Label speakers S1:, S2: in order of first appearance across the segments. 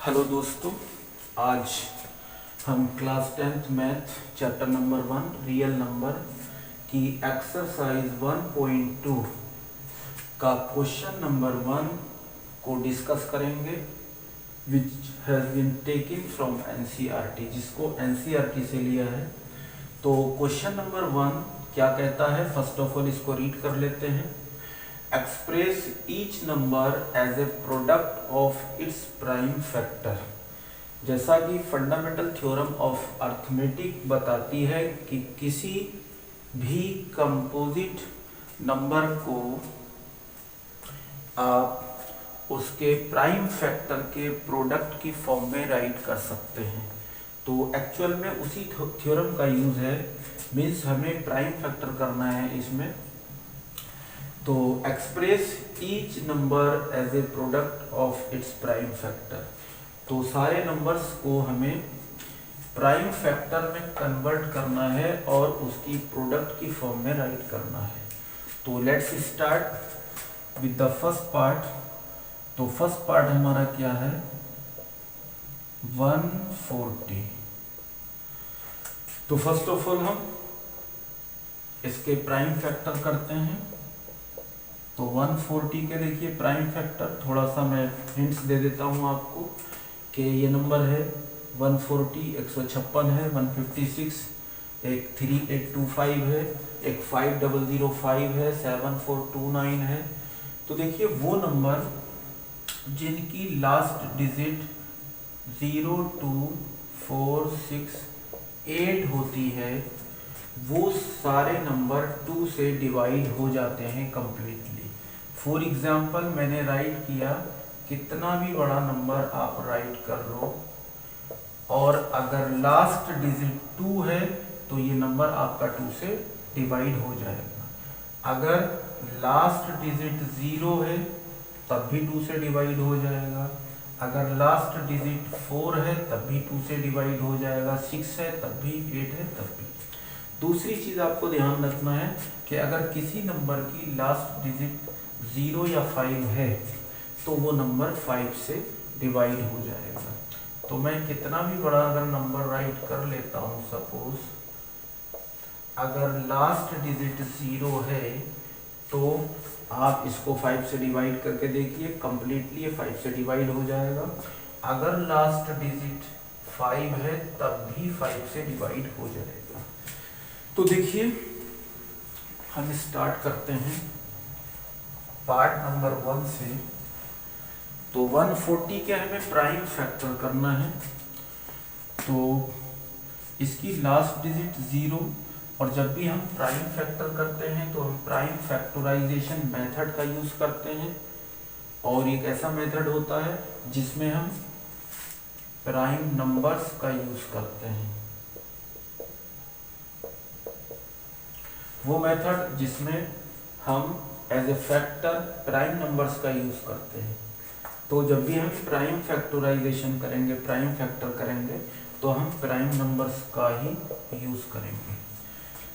S1: Hello दोस्तों, आज हम class 10th math chapter number 1 real number की एक्सरसाइज 1.2 का क्वेश्चन नंबर 1 को डिस्कस करेंगे, which has been taken from NCERT, जिसको एनसीईआरटी से लिया है। तो क्वेश्चन नंबर 1 क्या कहता है, फर्स्ट ऑफ ऑल इसको रीड कर लेते हैं। Express each number as a product of its prime factor. जैसा कि फंडामेंटल थ्योरम ऑफ अर्थमेटिक बताती है कि किसी भी कंपोजिट नंबर को आप उसके प्राइम फैक्टर के प्रोडक्ट की फॉर्म में राइट कर सकते हैं। तो एक्चुअल में उसी थ्योरम का यूज है, मीन्स हमें प्राइम फैक्टर करना है इसमें। तो express each number as a product of its prime factor. तो सारे नंबर्स को हमें प्राइम फैक्टर में कन्वर्ट करना है और उसकी प्रोडक्ट की फॉर्म में राइट करना है। तो let's start with the first part. तो फर्स्ट पार्ट हमारा क्या है, 140। तो फर्स्ट ऑफ ऑल हम इसके प्राइम फैक्टर करते हैं। तो 140 के देखिए प्राइम फैक्टर, थोड़ा सा मैं हिंट्स दे देता हूँ आपको कि ये नंबर है 140, 156 है, 156, एक 3825 है, एक 5005 है, 7429 है। तो देखिए वो नंबर जिनकी लास्ट डिजिट 0, 2, 4, 6, 8 होती है, वो सारे नंबर 2 से डिवाइड हो जाते हैं कंप्लीटली। फॉर एग्जाम्पल मैंने राइट किया, कितना भी बड़ा नंबर आप राइट कर लो और अगर लास्ट डिजिट 2 है तो ये नंबर आपका 2 से डिवाइड हो जाएगा। अगर लास्ट डिजिट 0 है तब भी 2 से डिवाइड हो जाएगा। अगर लास्ट डिजिट 4 है तब भी 2 से डिवाइड हो जाएगा। 6 है तब भी, 8 है तब भी। दूसरी चीज आपको ध्यान रखना है कि अगर किसी नंबर की लास्ट डिजिट 0 या 5 है तो वो नंबर 5 से डिवाइड हो जाएगा। तो मैं कितना भी बड़ा अगर नंबर राइट कर लेता हूँ, सपोज अगर लास्ट डिजिट 0 है तो आप इसको 5 से डिवाइड करके देखिए, कंप्लीटली ये 5 से डिवाइड हो जाएगा। अगर लास्ट डिजिट 5 है तब भी 5 से डिवाइड हो जाएगा। तो देखिए हम स्टार्ट करते हैं पार्ट नंबर 1 से। तो 140 के हमें प्राइम फैक्टर करना है। तो इसकी लास्ट डिजिट 0, और जब भी हम प्राइम फैक्टर करते हैं तो हम प्राइम फैक्टराइजेशन मेथड का यूज करते हैं। और एक ऐसा मेथड होता है जिसमें हम प्राइम नंबर्स का यूज करते हैं। वो मेथड जिसमें हम as a factor prime numbers का यूज करते हैं। तो जब भी हम प्राइम फैक्टराइजेशन करेंगे, प्राइम फैक्टर करेंगे, तो हम प्राइम नंबर्स का ही यूज करेंगे।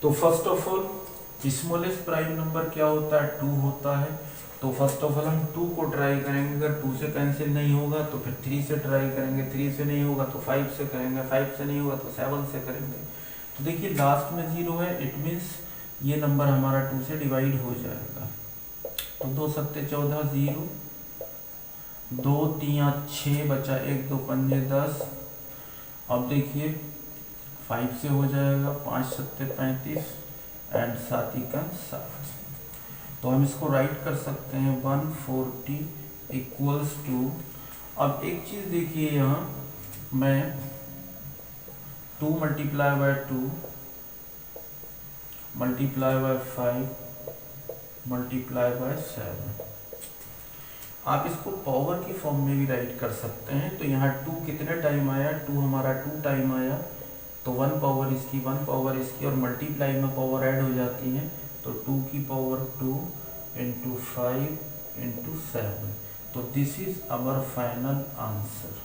S1: तो first of all smallest prime number क्या होता है, 2 होता है। तो फर्स्ट ऑफ ऑल हम 2 को ट्राई करेंगे। अगर 2 से कैंसिल नहीं होगा तो फिर 3 से ट्राई करेंगे, 3 से नहीं होगा तो 5 से करेंगे, 5 से नहीं होगा तो 7 से करेंगे। तो देखिए लास्ट में 0 है, इट मीन्स ये नंबर हमारा 2 से डिवाइड हो जाएगा। तो 2 सत्ते 14, 0, 2 3 6 बचा, 1 2 पंजे 10। अब देखिए 5 से हो जाएगा, 5 सत्ते 35 एंड 7 का 7। तो हम इसको राइट कर सकते हैं 140 इक्वल्स टू। अब एक चीज देखिए, यहाँ मैं 2 multiply by 2 multiply by 5 multiply by 7, आप इसको पावर की फॉर्म में भी राइट कर सकते हैं। तो यहाँ 2 कितने टाइम आया, 2 हमारा 2 टाइम आया, तो 1 पावर इसकी, 1 पावर इसकी, और मल्टीप्लाई में पावर ऐड हो जाती है। तो 2 की पावर 2 इंटू 5 इंटू 7। तो this is our final answer.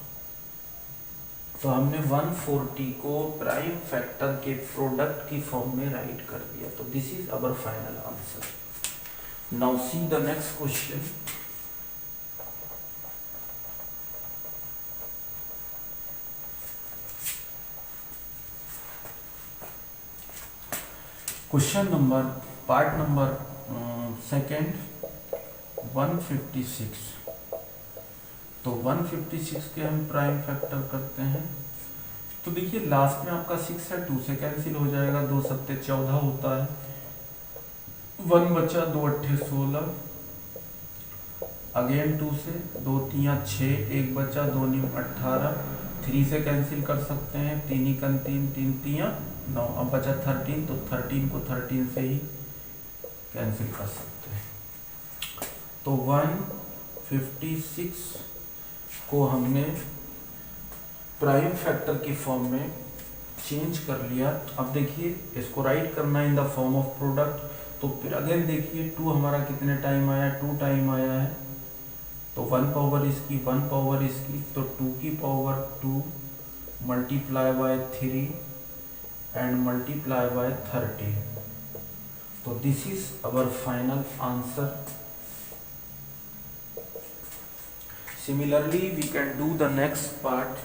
S1: तो हमने 140 को प्राइम फैक्टर के प्रोडक्ट की फॉर्म में राइट कर दिया। तो this is our final answer. Now see the next question. Question number part number second 156। तो 156 के हम प्राइम फैक्टर करते हैं। तो देखिए लास्ट में आपका 6 है, 2 से कैंसिल हो जाएगा, 2 सत्ते 14 होता है, 1 बचा, 2 अट्ठे 16, अगेन 2 से, 2 तियाँ 6, 1 बचा, 2 नीम 18, 3 से कैंसिल कर सकते हैं, 3 इकन 3, 3 तियाँ 9, अब बचा 13, तो 13 को 13 से ही कैंसिल कर सकते हैं। तो 156 को हमने प्राइम फैक्टर की फॉर्म में चेंज कर लिया। अब देखिए इसको राइट करना in the form of product. तो फिर अगेन देखिए 2 हमारा कितने टाइम आया, 2 टाइम आया है, तो 1 पावर इसकी 1 पावर इसकी, तो 2 की power 2 multiply by 3 and multiply by 13। तो this is our final answer. Similarly, we can do the next part.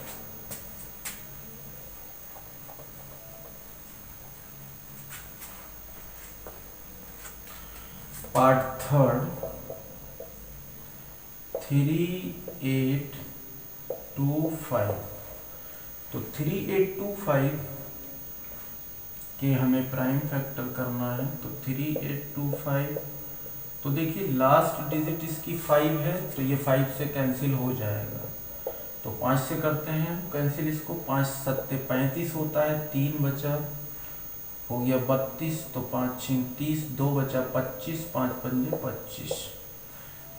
S1: Part third, 3825। तो 3825 के हमें प्राइम फैक्टर करना है। तो 3825, तो देखिए लास्ट डिजिट इसकी 5 है, तो ये 5 से कैंसिल हो जाएगा। तो 5 से करते हैं कैंसिल इसको, 5 सत्ते 35 होता है, 3 बचा, हो गया 32, तो 5 छिंग 30, 2 बचा 25, 5 पंजे 25,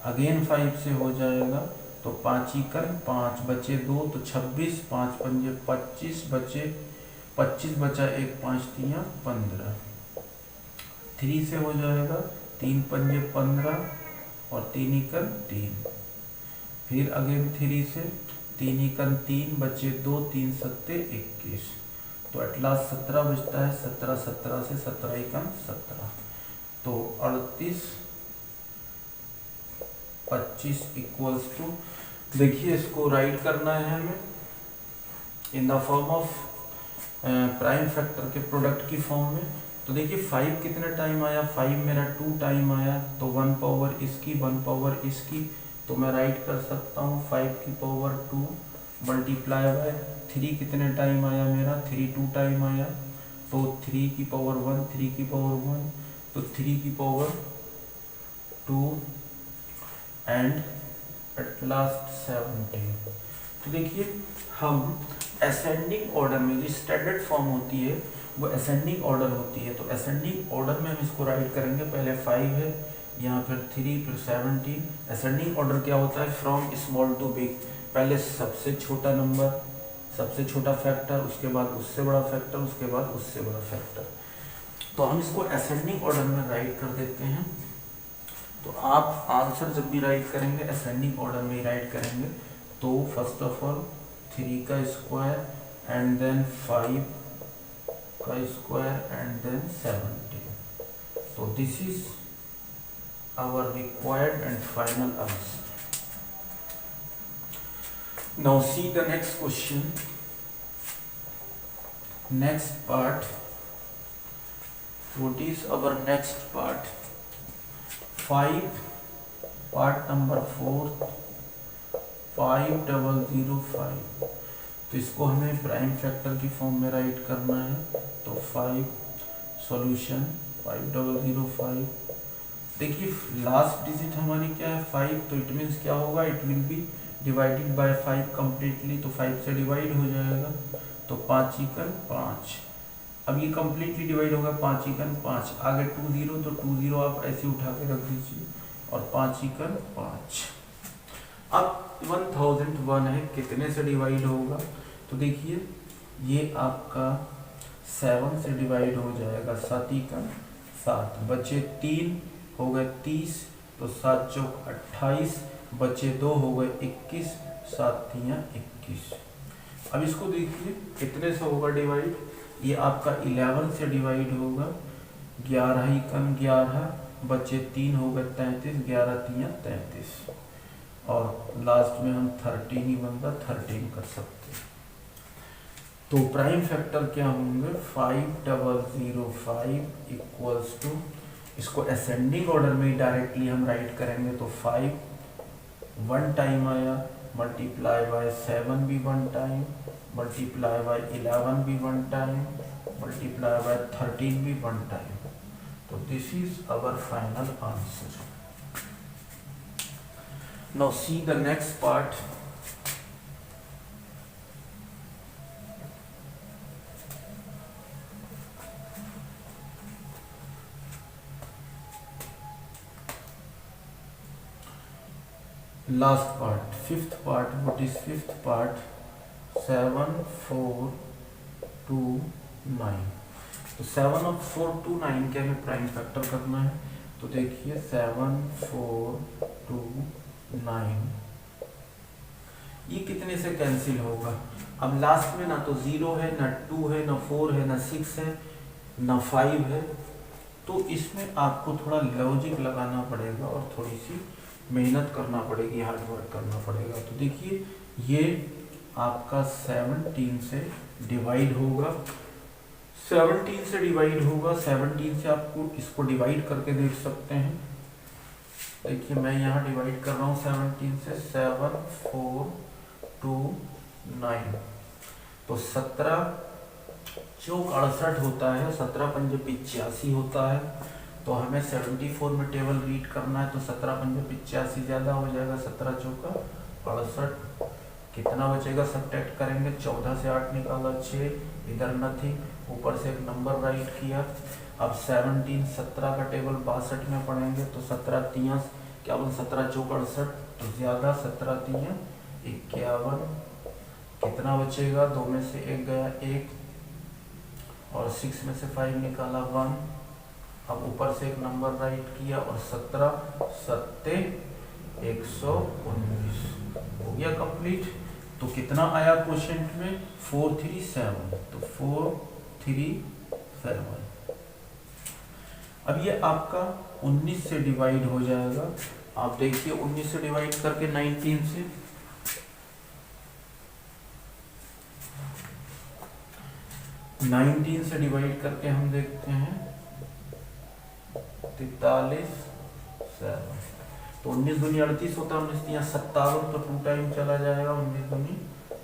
S1: अगेन 5 से हो जाएगा, तो 5 इकन 5 बचे 2, तो 26, 5 पंजे 25 बचे, 25 बचा 1, 5 तियाँ 15, 3 से हो जाएगा, 3 पंजे 15 और 3 इकन 3, फिर अगेन 3 से, 3 इकन 3 बचे 2, 3 सत्ते 21, तो एट लास्ट 17 बचता है, 17 17 से 17 इकन 17, तो 38 25 इक्वल्स टू, देखिए इसको राइट करना है हमें in the form of prime factor के प्रोडक्ट की फॉर्म में। तो देखिए 5 कितने टाइम आया, 5 मेरा 2 टाइम आया, तो 1 पावर इसकी 1 पावर इसकी, तो मैं राइट कर सकता हूँ 5 की पावर 2 मल्टीप्लाई बाय 3 कितने टाइम आया मेरा, 3 2 टाइम आया, तो 3 की पावर 1, 3 की पावर 1, तो 3 की पावर 2 एंड एट लास्ट 17। तो देखिए हम असेंडिंग ऑर्डर में, जो स्टैंडर्ड फॉर्म होती है वो असेंडिंग ऑर्डर होती है, तो असेंडिंग ऑर्डर में हम इसको राइट करेंगे, पहले 5 है, यहाँ फिर 3, फिर 17। असेंडिंग ऑर्डर क्या होता है, फ्रॉम स्मॉल टू बिग, पहले सबसे छोटा नंबर, सबसे छोटा फैक्टर, उसके बाद उससे बड़ा फैक्टर, उसके बाद उससे बड़ा फैक्टर। तो हम इसको असेंडिंग ऑर्डर में राइट कर देते हैं। तो आप आंसर जब भी राइट करेंगे असेंडिंग ऑर्डर में ही राइट करेंगे। तो फर्स्ट ऑफ ऑल 3 का स्क्वायर एंड देन 5 का स्क्वायर एंड देन 17। तो this is our required and final answer. Now see the next question, next part. What is our next part? 5 part number 4 5005। तो इसको हमें prime factor की form में write करना है। तो 5 सॉल्यूशन 5005। देखिए लास्ट डिजिट हमारी क्या है 5, तो इट मीन्स क्या होगा, it will be divided by 5 completely, तो 5 से डिवाइड हो जाएगा, तो 5 इकन 5। अब ये कम्प्लीटली डिवाइड होगा, 5 इकन 5, आगे 2 0, तो 2 0 आप ऐसे उठा के रख दीजिए, और 5 इकन 5। अब 1001 है, कितने से डिवाइड होगा? तो देखिए ये आपका 7 से डिवाइड हो जाएगा, 7 इकन 7, बचे 3 हो गए 30, तो 7 चौक 28, बचे 2 हो गए 21, 7 तियाँ 21। अब इसको देखिए कितने से होगा डिवाइड, ये आपका 11 से डिवाइड होगा, 11 इकन 11, बचे 3 हो गए 33, 11 तियाँ 33, और लास्ट में हम 13 ही बनता 13 कर सकते हैं। तो प्राइम फैक्टर क्या होंगे, 5005 इक्वल्स टू, इसको असेंडिंग ऑर्डर में डायरेक्टली हम राइट करेंगे तो 5 वन टाइम आया, मल्टीप्लाई बाय 7 भी वन टाइम, मल्टीप्लाई बाय 11 भी वन टाइम, मल्टीप्लाई बाय 13 भी वन टाइम। तो this is our final answer. Now see the next part. Last part, fifth part. What is fifth part? 7429। तो 7429 के हमें prime factor करना है। तो देखिए 7429 ये कितने से कैंसिल होगा? अब लास्ट में ना तो 0 है, ना 2 है, ना 4 है, ना 6 है, ना 5 है। तो इसमें आपको थोड़ा लॉजिक लगाना पड़ेगा और थोड़ी सी मेहनत करना पड़ेगी, हार्ड वर्क करना पड़ेगा। तो देखिए ये आपका 17 से डिवाइड होगा, 17 से डिवाइड होगा, 17 से आपको इसको डिवाइड करके देख सकते हैं। देखिए मैं यहाँ डिवाइड कर रहा हूँ 17 से, 7429। तो 17 चौक 68 होता है, 17 पंजे 85 होता है। तो हमें 74 में टेबल रीड करना है। तो 17 पंजे 85 ज़्यादा हो जाएगा, 17 चौका 68। कितना बचेगा? सब्ट्रैक्ट करेंगे, 14 से 8 निकाला 6, इधर नथिंग, ऊपर से एक नंबर राइट किया। अब 17 17 का टेबल 62 में पढ़ेंगे। तो 17 3 क्या बोल, 17 चौक 68, तो ज़्यादा, 17 3 51। कितना बचेगा? 2 में से 1 गया 1, और 6 में से 5 निकाला 1। अब ऊपर से एक नंबर राइट किया और 17 7 119 हो गया कंप्लीट। तो कितना आया क्वेश्चन में? 437। तो 437। अब ये आपका 19 से डिवाइड हो जाएगा। आप देखिए 19 से डिवाइड करके 19 से, 19 से डिवाइड करके हम देखते हैं 43 7। तो 19 दूनी 38 होता है, 19 तिया 57। तो 2 टाइम चला जाएगा, 19 दूनी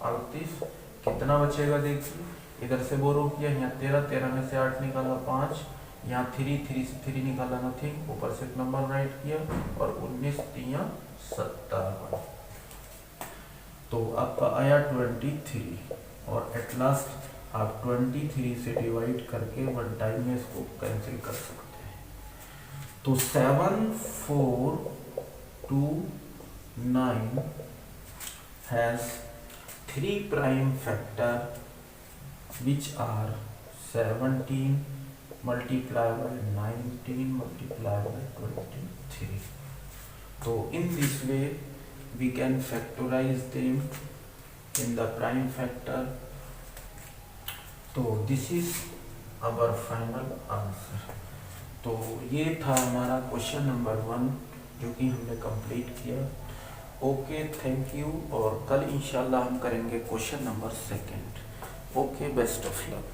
S1: 38। कितना बचेगा? देखिए इधर से बोरो किया, यहाँ 13, 13 में से 8 निकाला 5, यहाँ 3, 3 से 3 निकाला नथिंग, ऊपर से एक नंबर राइट किया, और 19 तिया 57। तो आपका आया 23। और एट लास्ट आप 23 से डिवाइड करके वन टाइम में इसको कैंसिल कर सकते हैं। तो 7429 has 3 prime factor which are 17 multiplied by 19 multiplied by 23. So in this way we can factorize them in the prime factor. तो this is our final answer. तो ये था हमारा क्वेश्चन नंबर 1 जो कि हमने कंप्लीट किया। Okay, thank you. और कल इंशाल्लाह हम करेंगे question number 2। Okay, best of luck.